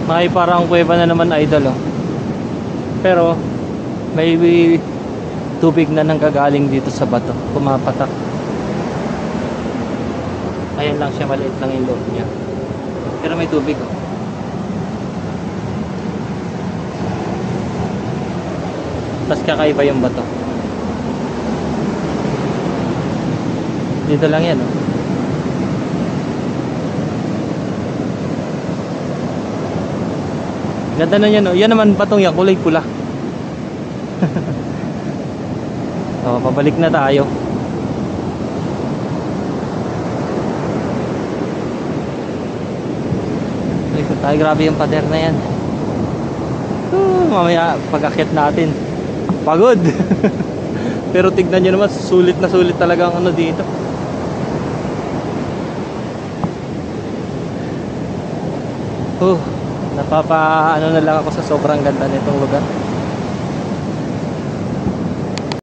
Parang kuweba na naman, idol, oh. Pero may tubig na nanggagaling dito sa bato, pumapatak. Ayan lang siya, maliit lang yung loob niya, pero may tubig, oh. Tapos kakaiba yung bato. Dito lang yan, oh. Ganda na yan, oh. Yan naman batong yan, kulay pula. So, pabalik na tayo. Balik na tayo. Grabe yung pader na yan. Mamaya pag-akyat natin, pagod. Pero tignan nyo naman, sulit na sulit talaga ang ano dito. Napapa ano na lang ako sa sobrang ganda nitong lugar.